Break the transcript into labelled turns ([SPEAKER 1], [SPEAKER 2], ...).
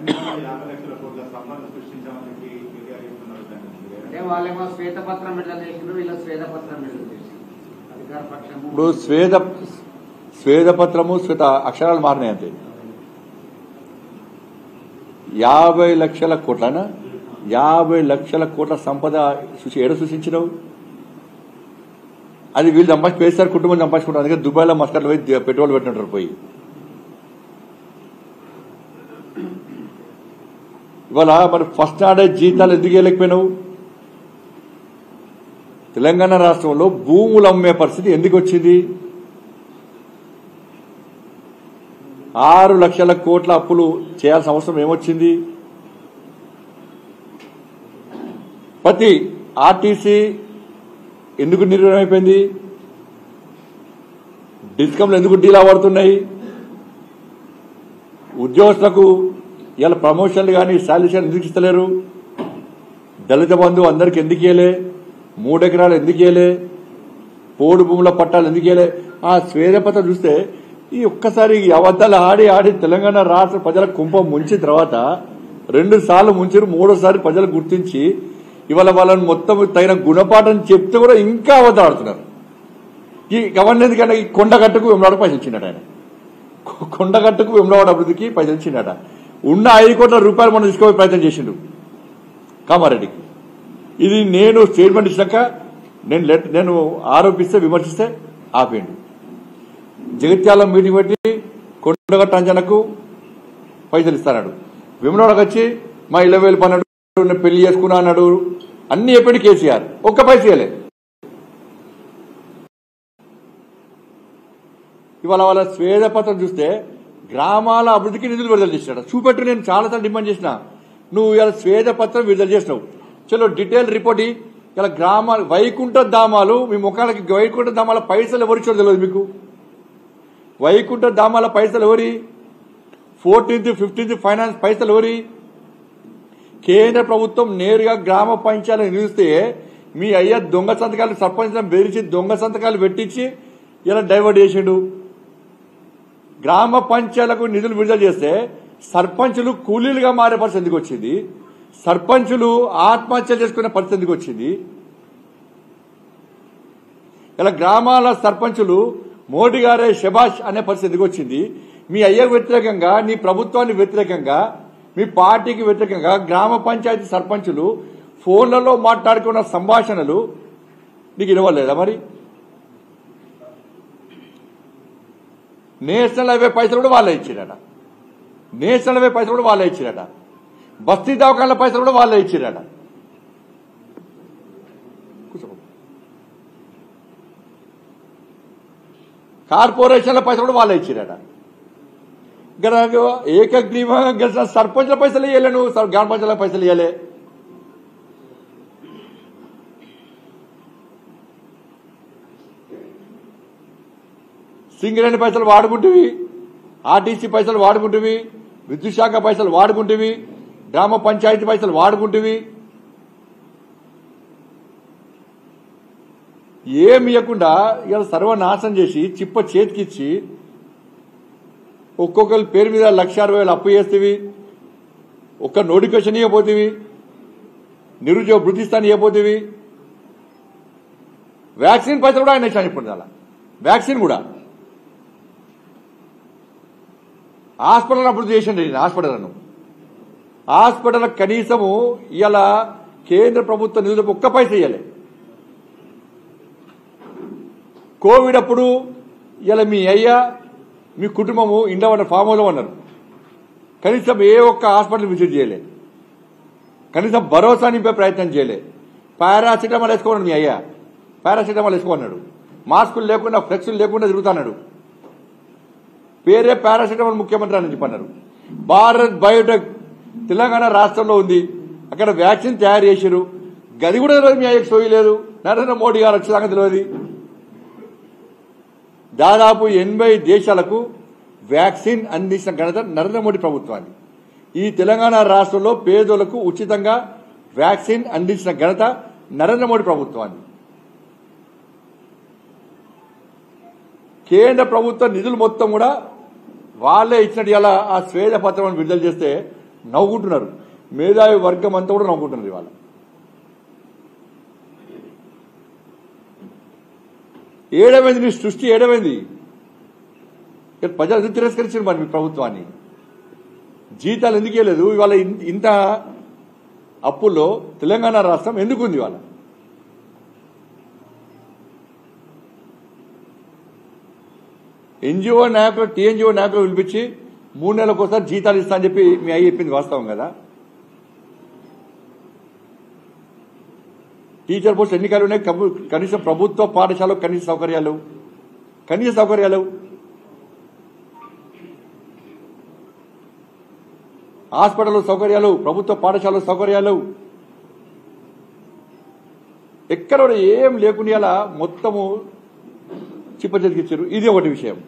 [SPEAKER 1] అంటే వాళ్ళేమో శ్వేతపత్రం విడుదల చేసిండ్రు, వీళ్ళు శ్వేతపత్రం విడుదల చేసిండ్రు. అధికార పక్షము
[SPEAKER 2] ఇప్పుడు శ్వేతపత్రము శ్వేత అక్షరాలు మారినాయి అంతే. 50 లక్షల కోట్లనా 50 లక్షల కోట్ల సంపద ఏడ సృష్టించినావు? అది వీళ్ళు పేస్తారు కుటుంబం సంపాదించుకుంటారు. అందుకే దుబాయ్లో మస్కట్లో పోయి పెట్రోల్ పెట్టినట్టు పోయి. ఇవాళ మరి ఫస్ట్ నాడే జీతాలు ఎందుకు వేయలేకపోయినావు? తెలంగాణ రాష్ట్రంలో భూములు అమ్మే పరిస్థితి ఎందుకు వచ్చింది? 6 లక్షల కోట్ల అప్పులు చేయాల్సిన అవసరం ఏమొచ్చింది? ప్రతి ఆర్టీసీ ఎందుకు నిర్వహణ అయిపోయింది? డిస్కంలు ఎందుకు డీలా పడుతున్నాయి? ఉద్యోగస్తులకు ఇలా ప్రమోషన్లు కానీ శాలరీలు ఎందుకు ఇస్తలేరు? దళిత బంధు అందరికి ఎందుకు ఇయ్యలే? 3 ఎకరాలు ఎందుకు ఇయ్యలే? పోడు భూముల పట్టాలు ఎందుకు ఇయ్యలే? ఆ శ్వేతపత్రం చూస్తే ఈ ఒక్కసారి అబద్దాలు ఆడి ఆడి తెలంగాణ రాష్ట్ర ప్రజల కుంపం ముంచిన తర్వాత 2 సార్లు ముంచారు, 3ఓసారి ప్రజలు గుర్తించి ఇవాళ వాళ్ళని మొత్తం తగిన గుణపాఠం చెప్తే కూడా ఇంకా అబద్దాలు ఆడుతున్నారు. ఈ గవర్నర్ ఎందుకంటే ఈ కొండగట్టుకు వెంబడాడ పైసలు ఇచ్చినట్టు, ఆయన కొండగట్టుకు వెంబడాడ అభివృద్ధికి పైసలు ఇచ్చినట. ఉన్న 5 కోట్ల రూపాయలు మనం తీసుకోవే ప్రయత్నం చేసిండు కామారెడ్డికి. ఇది నేను స్టేట్మెంట్ ఇచ్చినాక నేను ఆరోపిస్తే విమర్శిస్తే ఆపేయండి. జగిత్యాల మీటింగ్ పెట్టి కొండగట్టు అంచనకు పైసలు ఇస్తాడు. విమలవాడకు వచ్చి మా 20,000 పన్నాడు, పెళ్లి చేసుకున్నా అన్నాడు. అన్ని చెప్పాడు కేసీఆర్, ఒక్క పైస ఇవ్వలే. ఇవాళ వాళ్ళ శ్వేతపత్రం చూస్తే గ్రామాల అభివృద్ధికి నిధులు విడుదల చేసినాడు. చూపెట్టు, నేను చాలాసార్లు డిమాండ్ చేసిన. నువ్వు ఇలా శ్వేతపత్రం విడుదల చేసినావు, చలో డీటెయిల్ రిపోర్ట్. ఇలా గ్రామాలు వైకుంఠ ధామాలు మీ ముఖాలకి, వైకుంఠ ధామాల పైసలు ఎవరిచ్చో తెలియదు మీకు. వైకుంఠ ధామాల పైసలు ఎవరి? 14th, 15th ఫైనాన్స్ పైసలు ఎవరి? కేంద్ర ప్రభుత్వం నేరుగా గ్రామ పంచాయతీలను నిలుస్తే మీ అయ్య దొంగ సంతకాలు సర్పంచ్లను బెదిరించి దొంగ సంతకాలు పెట్టించి ఇలా డైవర్ట్ చేసిండు. గ్రామ పంచాయతీలకు నిధులు విడుదల చేస్తే సర్పంచులు కూలీలుగా మారే పరిస్థితి ఎందుకు వచ్చింది? సర్పంచులు ఆత్మహత్యలు చేసుకునే పరిస్థితి ఎందుకు వచ్చింది? ఇలా గ్రామాల సర్పంచులు మోడీ గారే శబాష్ అనే పరిస్థితి ఎందుకు వచ్చింది? మీ అయ్యకు వ్యతిరేకంగా, నీ ప్రభుత్వానికి వ్యతిరేకంగా, మీ పార్టీకి వ్యతిరేకంగా గ్రామ పంచాయతీ సర్పంచులు ఫోన్లలో మాట్లాడుకున్న సంభాషణలు నీకు ఇవ్వలేదా? మరి నేషనల్ హైవే పైసలు కూడా వాళ్ళే ఇచ్చిరట. నేషనల్ హైవే పైసలు కూడా వాళ్ళే ఇచ్చిరట. బస్తీ దవాఖానాల పైసలు కూడా వాళ్ళే ఇచ్చిరట. కార్పొరేషన్ల పైసలు కూడా వాళ్ళే ఇచ్చిరట. ఏకగ్రీవంగా గెలిచిన సర్పంచ్ల పైసలు ఇవ్వలే, నువ్వు గ్రామ పంచాయతీల పైసలు ఇవ్వలే. సింగరేణి పైసలు వాడుకుంటేవి, ఆర్టీసీ పైసలు వాడుకుంటేవి, విద్యుత్ శాఖ పైసలు వాడుకుంటేవి, గ్రామ పంచాయతీ పైసలు వాడుకుంటేవి. ఏమి ఇవ్వకుండా ఇలా సర్వనాశనం చేసి చిప్ప చేతికిచ్చి ఒక్కొక్కరి పేరు మీద 1,60,000 అప్పు చేస్తేవి, ఒక్క నోటిఫికేషన్ ఇవ్వబోతేవి, నిరుద్యోగ భృతిస్తాను ఇవ్వబోతేవి. వ్యాక్సిన్ పైసలు కూడా ఆయన ఇచ్చాను. ఇప్పుడు అలా వ్యాక్సిన్ కూడా హాస్పిటల్ అభివృద్ధి చేసిండి. హాస్పిటల్ కనీసము ఇలా కేంద్ర ప్రభుత్వ నిధులకు ఒక్క పైస ఇవ్వలే. కోవిడ్ అప్పుడు ఇలా మీ అయ్యా, మీ కుటుంబము ఇంట్లో ఉన్న ఫామ్ హౌస్లో ఉన్నారు. కనీసం ఏ ఒక్క హాస్పిటల్ విజిట్ చేయలే, కనీసం భరోసా నింపే ప్రయత్నం చేయలే. పారాసిటమాల్ వేసుకోన్నాడు మీ అయ్యా, పారాసిటమాల్ వేసుకోన్నాడు. మాస్కులు లేకుండా, ఫ్లెక్సులు లేకుండా తిరుగుతున్నాడు. పేరే పారాసిటమాల్ ముఖ్యమంత్రి అని చెప్పన్నారు. భారత్ బయోటెక్ తెలంగాణ రాష్ట్రంలో ఉంది, అక్కడ వ్యాక్సిన్ తయారు చేశారు. గది కూడా తెలియదు మీ అయ్యకు, సోయలేదు. నరేంద్ర మోడీ గారు వచ్చేదాకా తెలియదు. దాదాపు 80 దేశాలకు వ్యాక్సిన్ అందించిన ఘనత నరేంద్ర మోడీ ప్రభుత్వాన్ని. ఈ తెలంగాణ రాష్ట్రంలో పేదలకు ఉచితంగా వ్యాక్సిన్ అందించిన ఘనత నరేంద్ర మోడీ ప్రభుత్వాన్ని. కేంద్ర ప్రభుత్వ నిధులు మొత్తం కూడా వాళ్లే ఇచ్చినట్టు ఇలా ఆ శ్వేతపత్రం విడుదల చేస్తే నవ్వుకుంటున్నారు. మేధావి వర్గం అంతా కూడా నవ్వుకుంటున్నారు. ఇవాళ ఏడమైంది నీ సృష్టి, ఏడమైంది. ప్రజలు ఎందుకు తిరస్కరించారు మరి మీ ప్రభుత్వాన్ని? జీతాలు ఎందుకు ఇవ్వలేదు? ఇవాళ ఇంత అప్పుల్లో తెలంగాణ రాష్ట్రం ఎందుకుంది? ఇవాళ ఎన్జిఓ నాయకులు, టీఎన్జిఓ నాయకులు పిలిపించి 3 నెలలకు ఒకసారి జీతాలు ఇస్తా అని చెప్పి మీ అయ్యి చెప్పింది వాస్తవం కదా? టీచర్ పోస్ట్ ఎన్నికలు ఉన్నాయి, కనీసం ప్రభుత్వ పాఠశాలలో కనీస సౌకర్యాలు హాస్పిటల్ సౌకర్యాలు, ప్రభుత్వ పాఠశాల సౌకర్యాలు ఎక్కడ ఏం లేకుండా మొత్తము చిప్పచెతికిచ్చారు. ఇది ఒకటి విషయం.